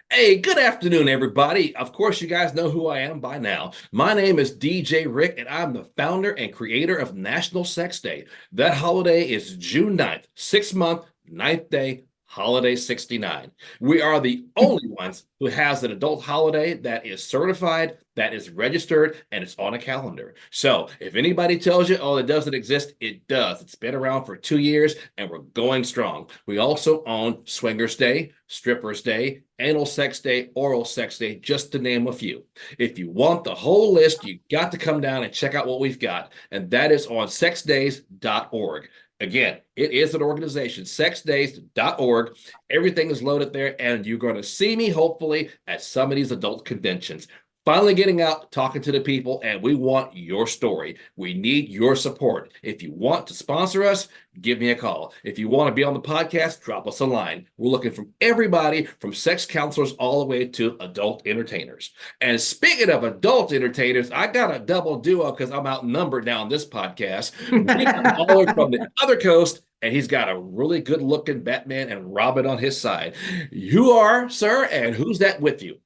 Hey, good afternoon, everybody. Of course, you guys know who I am by now. My name is DJ Rick, and I'm the founder and creator of National Sex Day. That holiday is June 9th, 6th month, ninth day, holiday 69. We are the only ones who has an adult holiday that is certified, that is registered, and it's on a calendar. So if anybody tells you, oh, it doesn't exist, it does. It's been around for 2 years, and we're going strong. We also own Swingers Day, Strippers Day, Anal Sex Day, Oral Sex Day, just to name a few. If you want the whole list, you got to come down and check out what we've got, and that is on sexdays.org. Again, it is an organization, sexdays.org. Everything is loaded there, and you're going to see me hopefully at some of these adult conventions. Finally getting out, talking to the people, and we want your story. We need your support. If you want to sponsor us, give me a call. If you want to be on the podcast, drop us a line. We're looking for everybody from sex counselors all the way to adult entertainers. And speaking of adult entertainers, I got a double duo because I'm outnumbered now on this podcast. We got Oliver from the other coast, and he's got a really good looking Batman and Robin on his side. You are, sir, and who's that with you?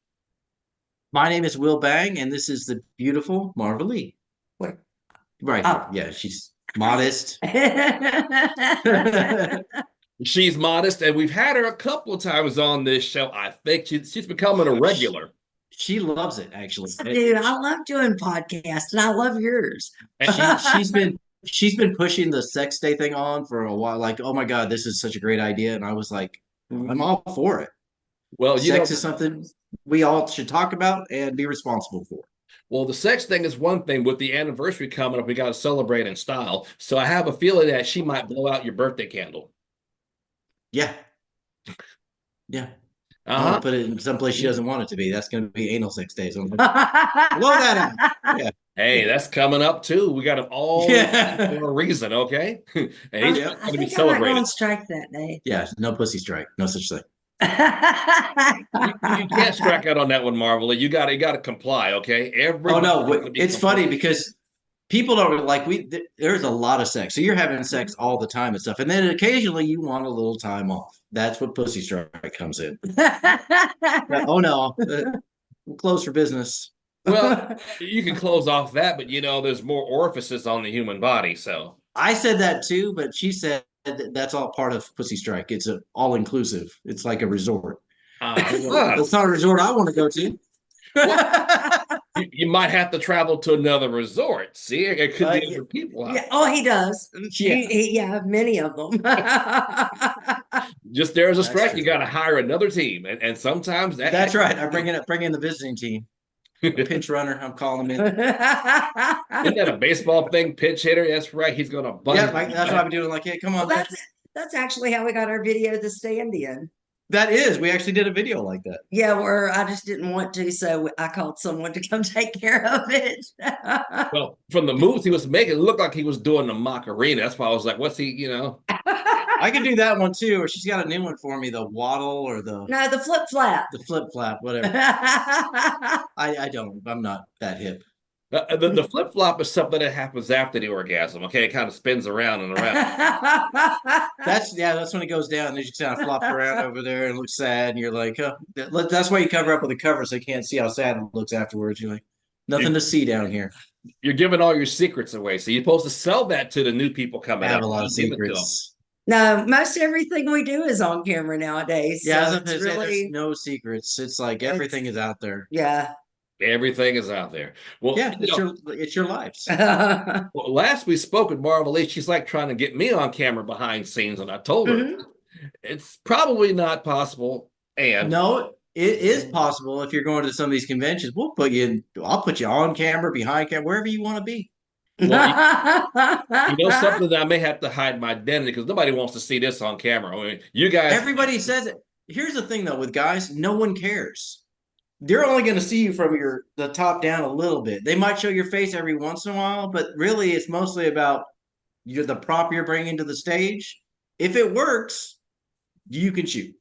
My name is Will Bang, and this is the beautiful Marva Lee. Where? Right here. Oh. Yeah, she's modest. She's modest, and we've had her a couple of times on this show. I think she's becoming a regular. She loves it, actually. Dude, I love doing podcasts and I love yours. And She's been pushing the sex day thing on for a while. Like, oh my God, this is such a great idea. And I was like, I'm all for it. well, Sex is something we all should talk about and be responsible for. well, the sex thing is one thing. With the anniversary coming up, we got to celebrate in style. So I have a feeling that she might blow out your birthday candle. Yeah. Yeah. I'm Uh-huh. gonna put it in someplace she doesn't want it to be. That's gonna be anal sex day. So I'm like, blow that out. Yeah. Hey, that's coming up too. We got them all Yeah. for a reason, okay? And he's Yeah. I going to be think I might go celebrated. on strike that day. Yeah, no pussy strike, no such thing. You can't strike out on that one, Marvel. You got to comply, okay? Oh Everybody no, got to be it's funny compliant. because people don't like there's a lot of sex. So you're having sex all the time and stuff. And then occasionally you want a little time off. That's what pussy strike comes in. Oh no, we're closed for business. Well, you can close off that, but there's more orifices on the human body, so. I said that too, but she said that's all part of pussy strike. It's a all inclusive. It's like a resort. Uh-huh. That's not a resort I want to go to. Well, you might have to travel to another resort. See, it could be Yeah, other people out. Yeah, oh, he does. yeah, Yeah, many of them. Just there's a that's strike, you true. got to hire another team, and sometimes that. That's right. Bring in the visiting team. A pinch runner. I'm calling him in. Isn't that a baseball thing? Pitch hitter. That's right. He's going to Yeah, bunt. that's what I'm doing. Like, hey, come Well, on. that's actually how we got our video, The Stand-In. That is. We actually did a video like that. Yeah, where I just didn't want to, so I called someone to come take care of it. Well, from the moves he was making, it looked like he was doing the Macarena. That's why I was like, what's he, I could do that one too, or she's got a new one for me, the waddle or No, the flip flap. the flip flap, whatever. I don't. I'm not that hip. the flip flop is something that happens after the orgasm. Okay, it kind of spins around and around. That's when it goes down. And you just kind of flop around over there and look sad, and you're like, oh. That's why you cover up with a cover so you can't see how sad it looks afterwards. You're like, nothing to see down here. You're giving all your secrets away, so you're supposed to sell that to the new people I coming have up. a lot of Give it to them. secrets. No, most everything we do is on camera nowadays. Yeah, So I was it's gonna say, there's really, no secrets. It's like everything is out there. yeah. Everything is out there. Well, Yeah, it's your lives. well, last we spoke with Marvel Lee, she's like trying to get me on camera behind scenes, and I told her Mhm. it's probably not possible. And No, it is possible if you're going to some of these conventions. I'll put you on camera, behind camera, wherever you want to be. well, something that I may have to hide my identity because nobody wants to see this on camera. I mean, you guys. Everybody says it. Here's the thing though, with guys, no one cares. They're only going to see you from the top down a little bit. They might show your face every once in a while, but really it's mostly about the prop you're bringing to the stage. If it works, you can shoot.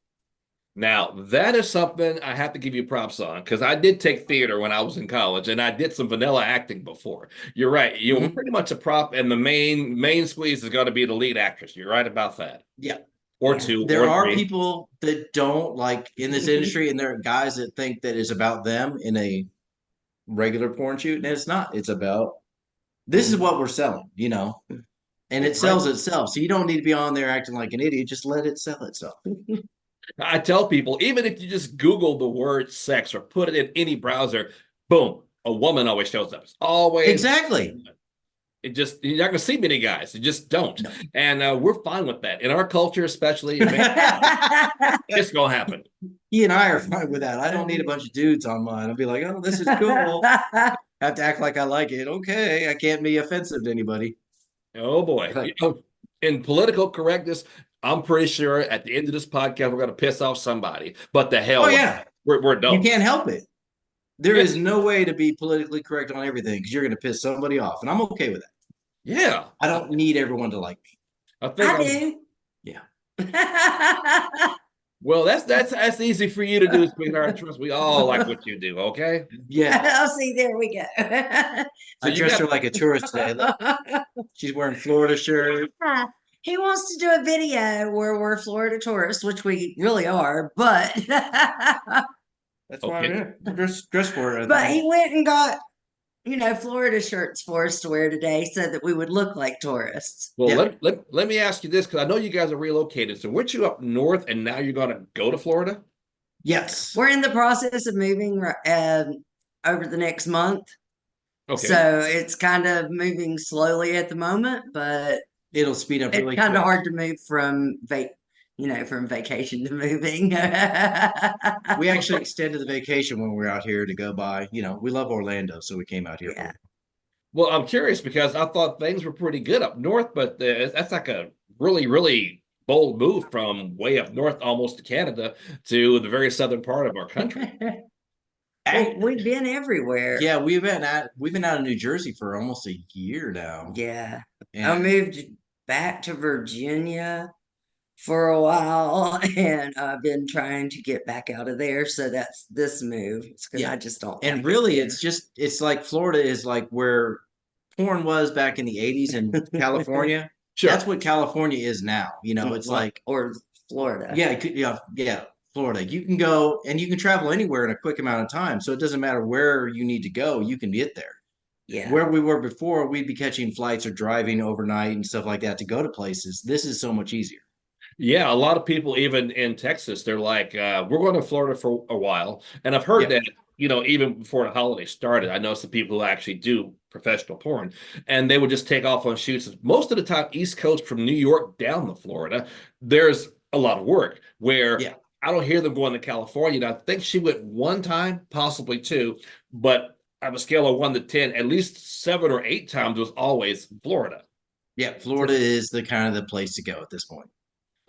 Now, that is something I have to give you props on because I did take theater when I was in college and I did some vanilla acting before. You're right. You're Mhm. pretty much a prop, and the main squeeze is going to be the lead actress. You're right about that. Yeah. or Yeah. two There or are three. people that don't like in this industry, and there are guys that think that it's about them in a regular porn shoot, and it's not. It's about this is what we're selling, and it sells itself. So you don't need to be on there acting like an idiot. Just let it sell itself. I tell people, even if you just Google the word sex or put it in any browser, boom, a woman always shows up. It's always Exactly. it just you're not going to see many guys. You just don't, No. and we're fine with that in our culture, especially. It's going to happen. He and I are fine with that. I don't need a bunch of dudes on mine. I'll be like, oh, this is cool. I have to act like I like it. Okay, I can't be offensive to anybody. Oh boy, Like, in political correctness, I'm pretty sure at the end of this podcast we're going to piss off somebody. But the hell, oh yeah, we're you adults. can't help it. There Yeah. is no way to be politically correct on everything because you're going to piss somebody off, and I'm okay with that. Yeah, I don't need everyone to like me. I think I do. Yeah. Well, that's easy for you to do, sweetheart. Trust we all like what you do. Okay, Yeah. Oh, see, there we go. so I you dressed got her like a tourist today. Look, she's wearing Florida shirt. He wants to do a video where we're Florida tourists, which we really are, but That's why I'm okay. here. Dress for it. but he went and got, Florida shirts for us to wear today so that we would look like tourists. Well, Yeah. let me ask you this because I know you guys are relocated. So weren't you up north and now you're going to go to Florida? Yes. We're in the process of moving over the next month. Okay. So it's kind of moving slowly at the moment, but It'll speed up it's really kind quick. of hard to move from from vacation to moving. We actually extended the vacation when we were out here to go by. We love Orlando, so we came out here. Yeah. Well, I'm curious because I thought things were pretty good up north, but that's like a really, really bold move from way up north, almost to Canada, to the very southern part of our country. Well, we've been everywhere. Yeah, we've been out of New Jersey for almost a year now. Yeah. I And moved back to Virginia for a while and I've been trying to get back out of there. So that's this move. It's because Yeah. I just don't and like really it it's like Florida is like where porn was back in the 80s in California. Sure. That's what California is now. It's there. like or Florida. yeah, Florida. You can go and you can travel anywhere in a quick amount of time. So it doesn't matter where you need to go, you can get there. Yeah. Where we were before, we'd be catching flights or driving overnight and stuff like that to go to places. This is so much easier. Yeah, a lot of people, even in Texas, they're like, we're going to Florida for a while. And I've heard Yeah. that, even before the holiday started, I know some people who actually do professional porn, and they would just take off on shoots. Most of the time, East Coast from New York down to Florida, there's a lot of work where Yeah. I don't hear them going to California. And I think she went one time, possibly two, but on a scale of 1 to 10, at least 7 or 8 times was always Florida. Yeah, Florida is the kind of the place to go at this point.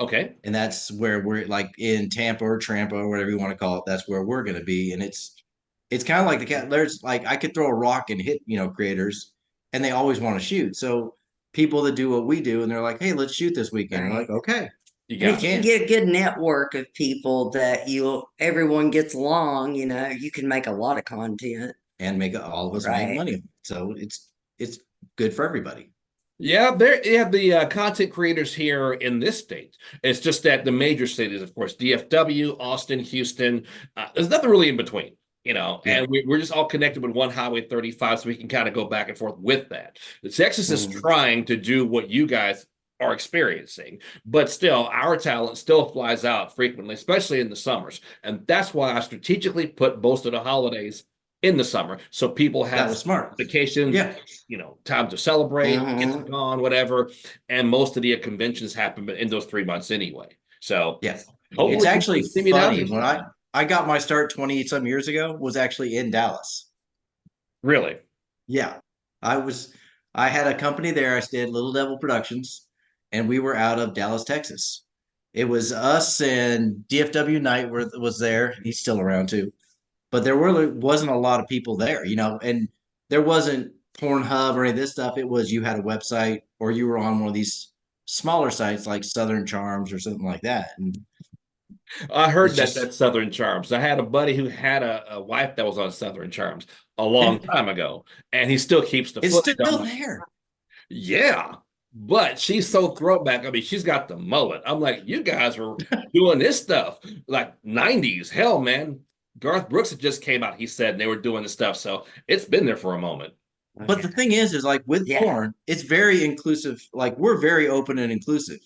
Okay. And that's where we're like in Tampa or Trampa or whatever you want to call it. That's where we're going to be. And it's kind of like the cat. There's like I could throw a rock and hit creators, and they always want to shoot. So people that do what we do, and they're like, "Hey, let's shoot this weekend." Right. We're like, "Okay." You And got if you can get a good network of people that everyone gets along, you can make a lot of content. And make all of us make Right. money. So it's good for everybody. Yeah, there you have the content creators here in this state. It's just that the major cities, of course, DFW, Austin, Houston, there's nothing really in between, Yeah. and we're just all connected with one Highway 35, so we can kind of go back and forth with that. Texas is trying to do what you guys are experiencing, but still, our talent still flies out frequently, especially in the summers. And that's why I strategically put most of the holidays in the summer, so people That have was smart. vacations, Yeah. time to celebrate, kids are Mhm. gone, whatever. And most of the conventions happen in those 3 months anyway. So Yeah. hopefully It's actually you see me down funny. here When sometime. I got my start 20 some years ago was actually in Dallas. Really. Yeah. I had a company there. I stayed at Little Devil Productions, and we were out of Dallas, Texas. It was us and DFW Knight was there. He's still around too. But there wasn't a lot of people there, and there wasn't Pornhub or any of this stuff. It was you had a website or you were on one of these smaller sites like Southern Charms or something like that. And I heard it's that just that's Southern Charms. I had a buddy who had a wife that was on Southern Charms a long time ago, and he still keeps the it's footage. I'm still like, there. yeah. but she's so throwback. I mean, she's got the mullet. I'm like, you guys were doing this stuff like 90s. Hell, man. Garth Brooks had just came out, he said, and they were doing the stuff. So it's been there for a moment. But the thing is like with Yeah. porn, it's very inclusive. Like we're very open and inclusive.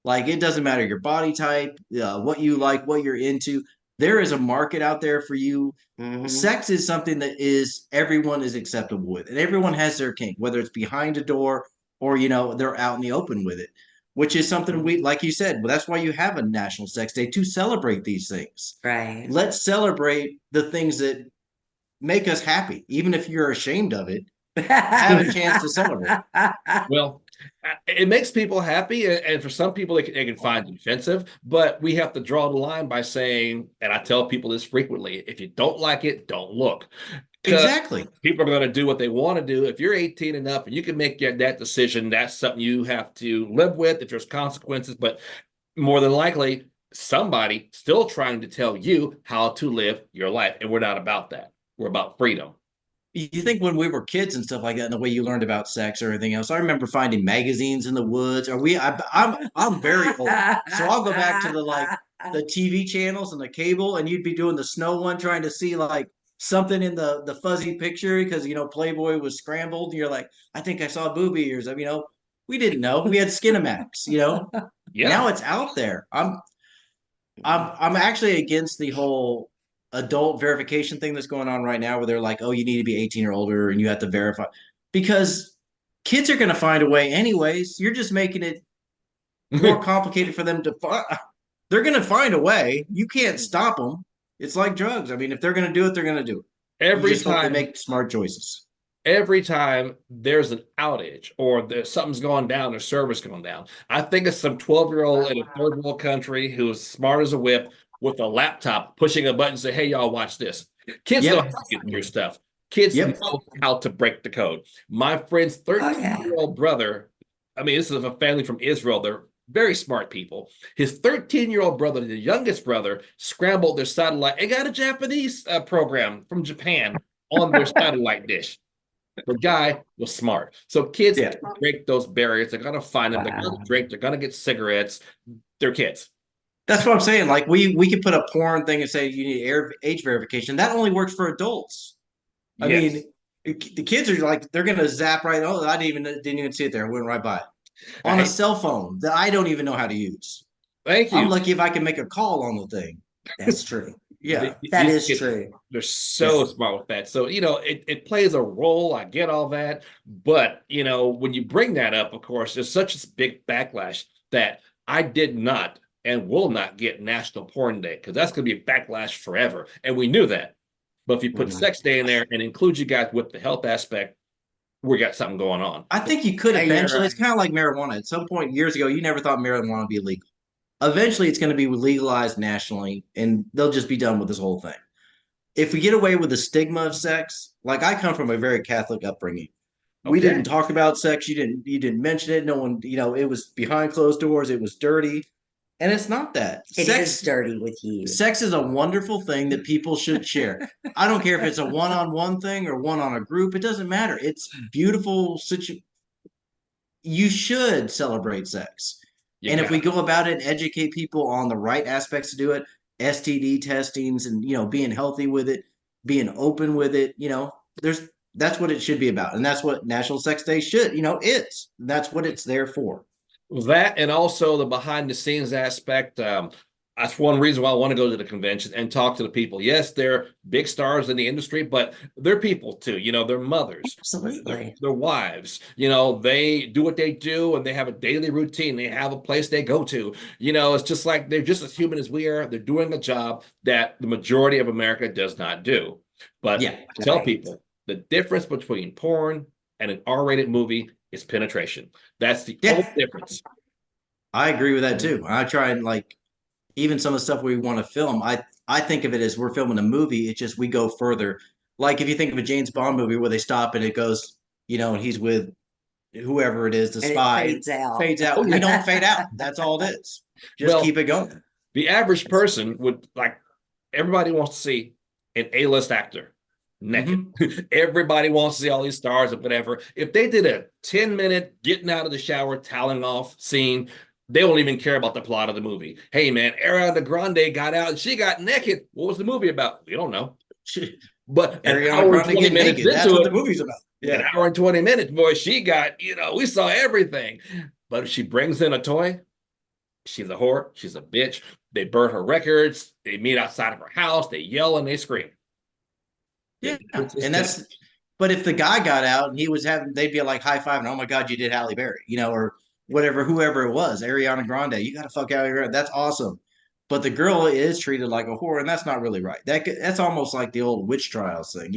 Like it doesn't matter your body type, what you like, what you're into. There is a market out there for you. Mhm. Sex is something that is everyone is acceptable with, and everyone has their kink, whether it's behind a door or they're out in the open with it, which is something we, like you said, well, that's why you have a National Sex Day to celebrate these things. Right. Let's celebrate the things that make us happy, even if you're ashamed of it. Have a chance to celebrate. Well, it makes people happy, and for some people, they can find it offensive. But we have to draw the line by saying, and I tell people this frequently: if you don't like it, don't look, because Exactly. people are going to do what they want to do. If you're 18 and up, and you can make that decision, that's something you have to live with. If there's consequences, but more than likely, somebody still trying to tell you how to live your life, and we're not about that. We're about freedom. You think when we were kids and stuff like that, and the way you learned about sex or anything else, I remember finding magazines in the woods. Or I'm very old, so I'll go back to the TV channels and the cable, and you'd be doing the snow one, trying to see like something in the fuzzy picture because Playboy was scrambled. And you're like, I think I saw booby ears. We didn't know. We had Skinamax. Yeah. Now it's out there. I'm actually against the whole adult verification thing that's going on right now, where they're like, oh, you need to be 18 or older and you have to verify, because kids are going to find a way anyways. You're just making it more complicated for them to find. They're going to find a way. You can't stop them. It's like drugs. I mean, if they're going to do it, they're going to do it. You every just hope they time make smart choices. every time there's an outage or something's going down, their server's going down. I think it's some 12-year-old in a third world country who's smart as a whip with a laptop pushing a button and say, hey, y'all, watch this. Kids know how Yep. to get through stuff. Kids Yep. know how to break the code. My friend's Oh, yeah. 13-year-old brother, I mean, this is a family from Israel. They're very smart people. His 13-year-old brother, the youngest brother, scrambled their satellite and got a Japanese program from Japan on their satellite dish. The guy was smart. So kids Yeah. break those barriers. They're gonna find them. They're Wow. gonna drink. They're gonna get cigarettes. They're kids. That's what I'm saying. Like we could put a porn thing and say you need age verification. That only works for adults. I Yes. mean, the kids are like they're gonna zap right. Oh, I didn't even see it there. I went right by it on a Hey, cell phone that I don't even know how to use. thank I'm you. lucky if I can make a call on the thing. That's true. Yeah, That These is kids, true. they're yeah. so smart with that. So, it plays a role. I get all that. But, when you bring that up, of course, there's such a big backlash that I did not and will not get National Porn Day because that's going to be a backlash forever. And we knew that. But if you put Mhm. Sex Day in there and include you guys with the health aspect, we got something going on. I think you could Yeah, you're eventually. It's right. kind of like marijuana. At some point years ago, you never thought marijuana would be legal. Eventually, it's going to be legalized nationally, and they'll just be done with this whole thing. If we get away with the stigma of sex, like I come from a very Catholic upbringing. We didn't Okay. talk about sex. You didn't mention it. No one, it was behind closed doors. It was dirty. And it's not that. It is dirty with you. Sex is a wonderful thing that people should share. I don't care if it's a one-on-one thing or one on a group. It doesn't matter. It's beautiful you should celebrate sex. You And if we got it. go about it and educate people on the right aspects to do it, STD testings and being healthy with it, being open with it, there's that's what it should be about. And that's what National Sex Day should, is. That's what it's there for. That and also the behind the scenes aspect. That's one reason why I want to go to the convention and talk to the people. Yes, they're big stars in the industry, but they're people too. They're mothers, Absolutely. they're wives. They do what they do and they have a daily routine. They have a place they go to. It's just like they're just as human as we are. They're doing a job that the majority of America does not do. But Yeah. I tell Right. people the difference between porn and an R-rated movie is penetration. That's the only Yeah. difference. I agree with that too. I try and even some of the stuff we want to film, I think of it as we're filming a movie. It's just we go further. Like if you think of a James Bond movie where they stop and it goes, and he's with whoever it is, the And it spy, fades out. fades out. We don't fade out. That's all it is. Just Well, keep it going. the average person would like everybody wants to see an A-list actor. naked. Mhm. Everybody wants to see all these stars or whatever. If they did a 10-minute getting out of the shower, toweling off scene, they won't even care about the plot of the movie. Hey man, Ariana Grande got out and she got naked. What was the movie about? We don't know. But an Ariana hour and Grande 20 getting minutes naked. That's into what it, the movie's about. an Yeah. hour and 20 minutes, boy, she got, we saw everything. But if she brings in a toy, she's a whore, she's a bitch. They burn her records, they meet outside of her house, they yell and they scream. The Yeah. difference is And that. that's, but if the guy got out and he was having, they'd be like high five and, oh my God, you did Halle Berry, or whatever, whoever it was, Ariana Grande, you got to fuck out of here. That's awesome. But the girl is treated like a whore, and that's not really right. That's almost like the old witch trials thing.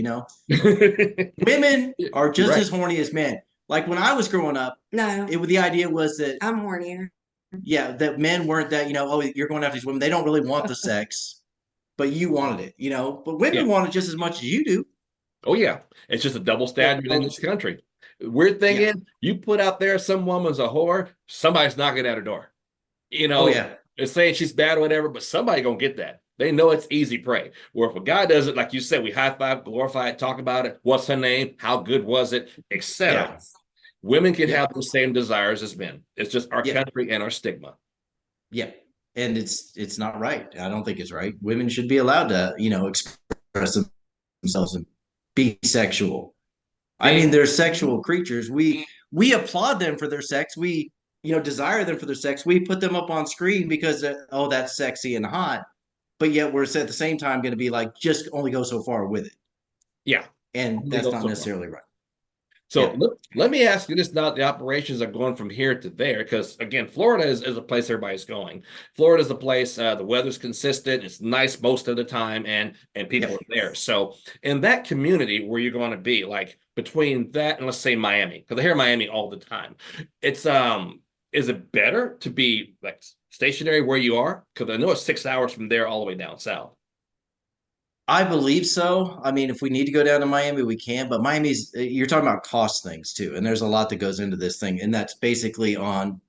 Women are You're just right. as horny as men. Like when I was growing up, No, the idea was that, I'm hornier. yeah, that men weren't that, oh, you're going after these women. They don't really want the sex, but you wanted it. But Yeah. women want it just as much as you do. Oh yeah. It's just a double standard in So, this country. Weird thing yeah. is, you put out there some woman's a whore, somebody's knocking at her door. You Oh know, yeah. they're saying she's bad or whatever, but somebody gonna get that. They know it's easy prey. Where if a guy does it, like you said, we high five, glorify it, talk about it. What's her name? How good was it? Etc. Yeah. Women can Yeah. have the same desires as men. It's just our Yeah. country and our stigma. Yeah. And it's not right. I don't think it's right. Women should be allowed to, express themselves and be sexual. I Hey, mean, they're sexual creatures. We applaud them for their sex. We, desire them for their sex. We put them up on screen because oh, that's sexy and hot. But yet we're at the same time going to be like, just only go so far with it, yeah, and only that's go not so far. necessarily right. So Yeah. let me ask you this now, the operations are going from here to there, because again, Florida is a place everybody's going. Florida is a place, the weather's consistent, it's nice most of the time, and people Yeah. are there. So in that community where you're going to be, like between that and let's say Miami, because I hear Miami all the time, it's is it better to be like stationary where you are? Because I know it's 6 hours from there all the way down south. I believe so. I mean, if we need to go down to Miami, we can. But Miami's, you're talking about cost things too, and there's a lot that goes into this thing, and that's basically on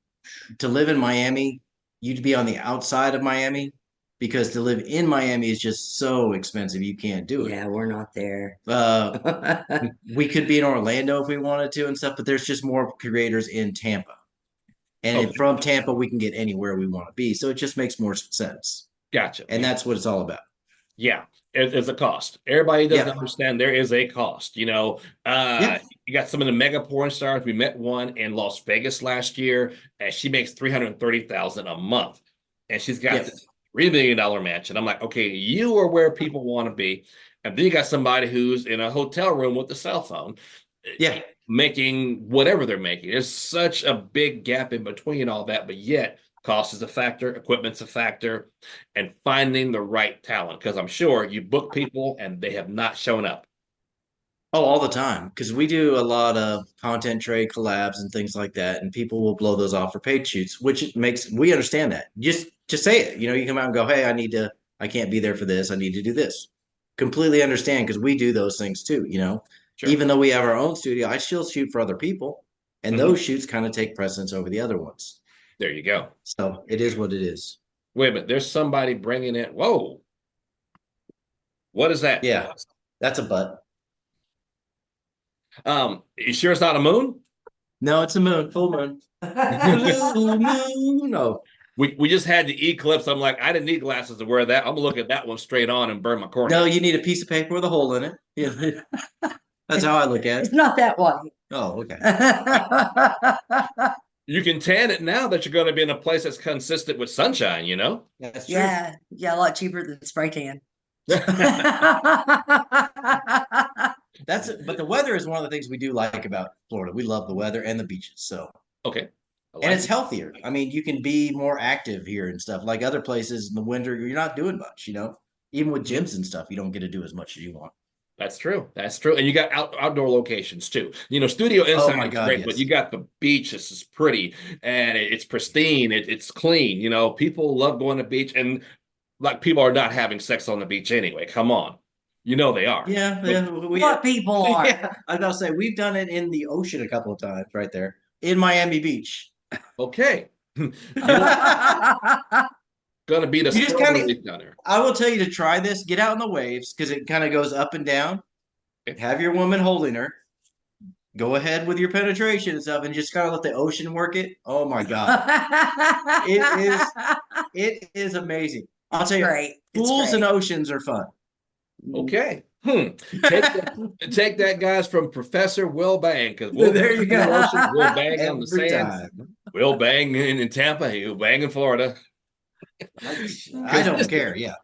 to live in Miami, you'd be on the outside of Miami because to live in Miami is just so expensive. You can't do it. Yeah, we're not there. We could be in Orlando if we wanted to and stuff, but there's just more creators in Tampa. And Okay, from Tampa, we can get anywhere we want to be. So it just makes more sense. gotcha. And that's what it's all about. Yeah, it's a cost. Everybody doesn't Yeah. understand there is a cost. Yeah. You got some of the mega porn stars. We met one in Las Vegas last year, and she makes 330,000 a month, and she's got Yeah. this $3 million mansion. I'm like, okay, you are where people want to be, and then you got somebody who's in a hotel room with a cell phone, Yeah. making whatever they're making. There's such a big gap in between all that, but yet cost is a factor, equipment's a factor, and finding the right talent. Because I'm sure you book people and they have not shown up. Oh, all the time. Because we do a lot of content trade collabs and things like that, and people will blow those off for paid shoots, which we understand that. Just say it. You come out and go, hey, I can't be there for this. I need to do this. Completely understand because we do those things too. Sure. Even though we have our own studio, I still shoot for other people, and Mhm. those shoots kind of take precedence over the other ones. There you go. So it is what it is. Wait a minute. There's somebody bringing in. Whoa. What is that? Yeah, that's a butt. You sure it's not a moon? No, it's a moon, full moon. Blue moon. No, We just had the eclipse. I'm like, I didn't need glasses to wear that. I'm gonna look at that one straight on and burn my cornea. no, you need a piece of paper with a hole in it. Yeah. That's how I look at It's it. not that white. Oh, okay. You can tan it now that you're going to be in a place that's consistent with sunshine. That's true. Yeah, yeah, a lot cheaper than spray tan. But the weather is one of the things we do like about Florida. We love the weather and the beaches. So, Okay. I and like it's it. healthier. I mean, you can be more active here and stuff. Like other places in the winter, you're not doing much. Even with gyms and stuff, you don't get to do as much as you want. That's true. That's true. And you got outdoor locations too. Studio Oh inside my is God, great, but yes. you got the beach. This is pretty and it's pristine. It's clean. People love going to the beach, and like people are not having sex on the beach anyway. Come on. They are. Yeah, But yeah. What people are. Yeah, I was about to say we've done it in the ocean a couple of times right there in Miami Beach. okay. You're Yeah, gonna be the You just squirrel kind of relief down there. I will tell you to try this. Get out in the waves because it kind of goes up and down. have your woman holding her. Go ahead with your penetration and stuff, and just kind of let the ocean work it. Oh my god, it is amazing. I'll tell you, Great. It's pools and great. oceans are fun. Okay. Take that, guys, from Professor Will Bang, because we'll There you bang in the go. ocean, we'll bang on the Every sand, time. we'll bang in Tampa, he'll bang in Florida. I don't care. Yeah.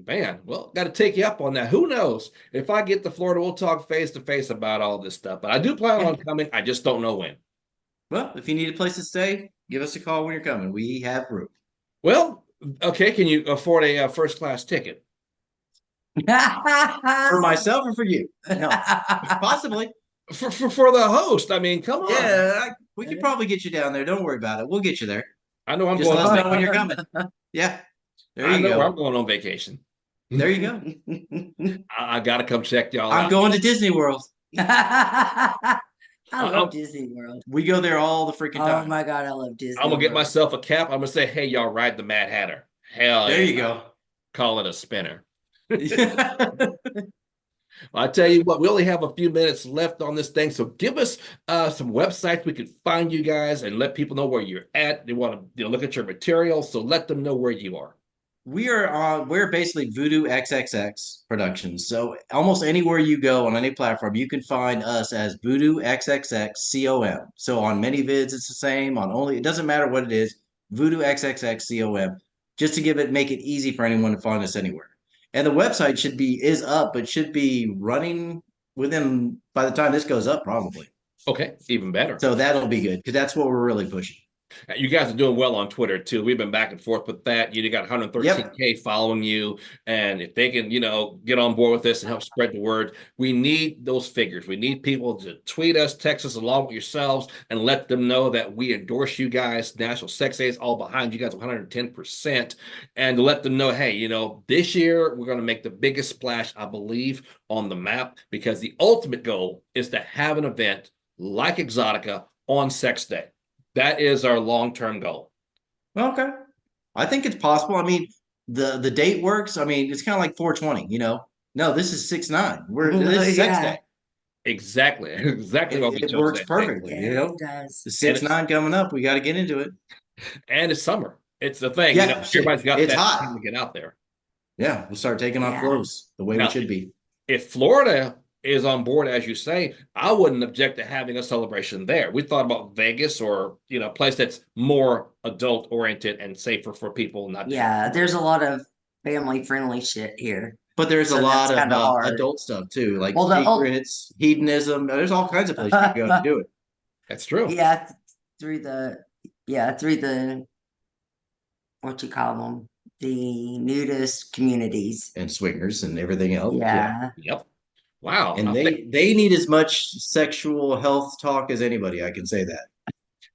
Man, well, got to take you up on that. Who knows? If I get to Florida, we'll talk face to face about all this stuff. But I do plan on coming. I just don't know when. Well, if you need a place to stay, give us a call when you're coming. We have room. Well, okay. Can you afford a first class ticket? For myself or for you? No, possibly. For the host? I mean, come on. Yeah, we could probably get you down there. Don't worry about it. We'll get you there. I know I'm Just going let on us know when vacation. you're coming. Yeah. There I you know where I'm go. going on vacation. There you go. I got to come check y'all I'm out. going to Disney World. I love I'm, Disney World. We go there all the freaking Oh time. my God, I love Disney I'm gonna get World. myself a cap. I'm gonna say, hey, y'all ride the Mad Hatter. Hell There yeah. you go. Call it a spinner. I tell you what, we only have a few minutes left on this thing, so give us some websites we can find you guys and let people know where you're at. They want to look at your material, so let them know where you are. We're basically Voodoo XXX Productions. So almost anywhere you go on any platform, you can find us as Voodoo XXX COM. So on many vids, it's the same. On only, it doesn't matter what it is, Voodoo XXX COM. Just to make it easy for anyone to find us anywhere. And the website is up, but should be running within by the time this goes up, probably. Okay, even better. So that'll be good because that's what we're really pushing. You guys are doing well on Twitter too. We've been back and forth with that. You got 113K Yep. following you. And if they can, get on board with this and help spread the word, we need those figures. We need people to tweet us, text us along with yourselves, and let them know that we endorse you guys. National Sex Day is all behind you guys 110%. And to let them know, hey, this year we're going to make the biggest splash, I believe, on the map, because the ultimate goal is to have an event like Exotica on Sex Day. That is our long-term goal. Okay. I think it's possible. I mean, the date works. I mean, it's kind of like 420. No, this is 6/9. This is Sex Day. Exactly. Exactly what we It chose works that day. perfectly. Yeah, it does. The 6/9 coming up. We got to get into it. And it's summer. It's the thing. Yeah, Everybody's got it's that hot. time to get out there. Yeah, we'll start taking off Yeah. clothes the way we Now, should be. if Florida is on board, as you say, I wouldn't object to having a celebration there. We thought about Vegas or, a place that's more adult oriented and safer for people. Not Yeah, there's a lot of family friendly shit here. But there's a So lot that's of kinda hard. adult stuff too, like Well, secrets, hedonism. There's all kinds of places you go to do it. That's true. yeah, through the what you call them, the nudist communities. And swingers and everything else. Yeah. Yep. Wow. And they need as much sexual health talk as anybody. I can say that.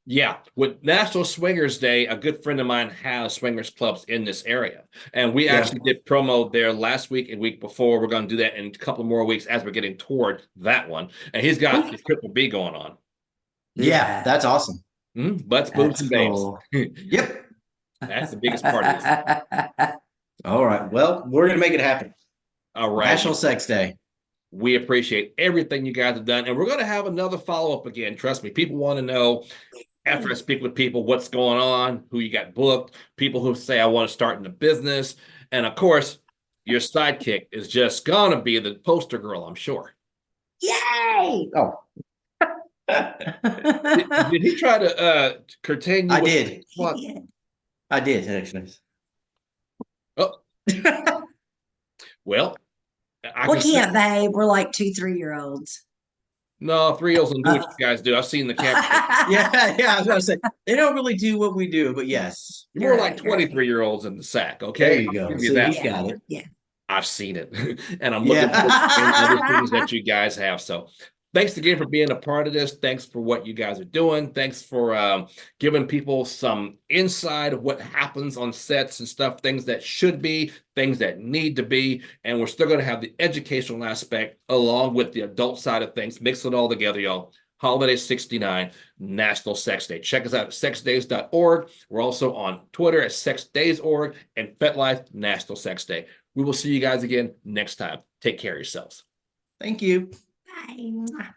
Yeah, with National Swingers Day, a good friend of mine has swingers clubs in this area. And we actually did promo there last week and week before. We're going to do that in a couple more weeks as we're getting toward that one. And he's got the Triple B going on. Yeah, that's awesome. Butts, boobs, and babes. Cool. Yep. That's the biggest part of this. All right. Well, we're gonna make it happen. All right. National Sex Day. We appreciate everything you guys have done. And we're going to have another follow-up again. Trust me, people want to know, after I speak with people, what's going on, who you got booked, people who say, I want to start in the business. And of course, your sidekick is just going to be the poster girl, I'm sure. Yay! Oh. Did he try to curtain you? I did. What? I did, actually. Oh. Well, We can't, babe. We're like 2-3-year-olds. No, 3-year-olds don't do what you guys do. I've seen the camera. Yeah. I was gonna say they don't really do what we do, but yes. You're more like 23-year-olds in the sack, okay? There you go. Give you See, that. he's got it. Yeah. I've seen it. And I'm looking for other things that you guys have. So thanks again for being a part of this. Thanks for what you guys are doing. Thanks for giving people some insight of what happens on sets and stuff, things that should be, things that need to be. And we're still going to have the educational aspect along with the adult side of things. Mix it all together, y'all. Holiday 69, National Sex Day. Check us out at sexdays.org. We're also on Twitter at sexdays.org and FetLife National Sex Day. We will see you guys again next time. Take care of yourselves. Thank you. Bye.